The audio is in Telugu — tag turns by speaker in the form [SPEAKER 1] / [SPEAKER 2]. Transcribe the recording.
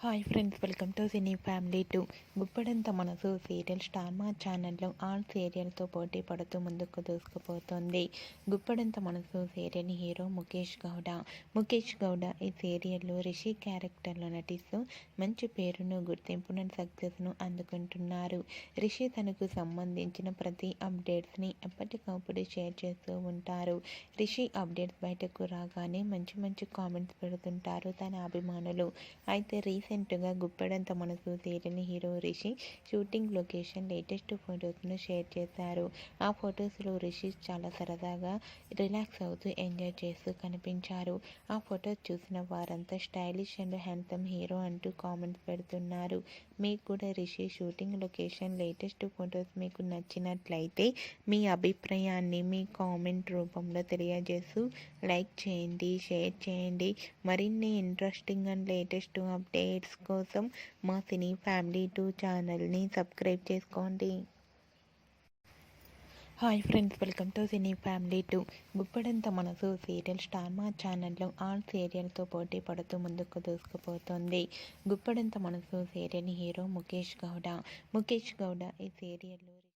[SPEAKER 1] Hi friends, welcome to cine family 2. Guppedantha మనసు సీరియల్ స్టార్ మా ఛానల్లో ఆల్ సీరియల్తో పోటీ పడుతూ ముందుకు దూసుకుపోతుంది. గుప్పడంత మనసు సీరియల్ హీరో ముఖేష్ గౌడ ఈ సీరియల్లో రిషి క్యారెక్టర్లో నటిస్తూ మంచి పేరును, గుర్తింపును, సక్సెస్ను అందుకుంటున్నారు. రిషి తనకు సంబంధించిన ప్రతి అప్డేట్స్ని ఎప్పటికప్పుడు షేర్ చేస్తూ ఉంటారు. రిషి అప్డేట్స్ బయటకు రాగానే మంచి కామెంట్స్ పెడుతుంటారు తన అభిమానులు. అయితే రీసెంట్గా Guppedantha Manasu serial hero Rishi shooting location latest ఫొటోస్ను షేర్ చేశారు. ఆ ఫొటోస్లో రిషి చాలా సరదాగా రిలాక్స్ అవుతూ ఎంజాయ్ చేస్తూ కనిపించారు. ఆ ఫొటోస్ చూసిన వారంతా స్టైలిష్ అండ్ హ్యాండ్సమ్ హీరో అంటూ కామెంట్స్ పెడుతున్నారు. మీకు కూడా Rishi shooting location latest photos మీకు నచ్చినట్లయితే మీ అభిప్రాయాన్ని మీ కామెంట్ రూపంలో తెలియజేస్తూ లైక్ చేయండి, షేర్ చేయండి. మరిన్ని ఇంట్రెస్టింగ్ అండ్ లేటెస్ట్ అప్డేట్స్ కోసం మా సినీ ఫ్యామిలీ 2 ఛానల్ని సబ్స్క్రైబ్ చేసుకోండి. Hi friends, welcome to cine family 2. Guppedantha మనసు సీరియల్ స్టార్ మా ఛానల్లో ఆల్ సీరియల్తో పోటీ పడుతూ ముందుకు దూసుకుపోతుంది. గుప్పడంత మనసు సీరియల్ హీరో ముఖేష్ గౌడ ఈ సీరియల్లో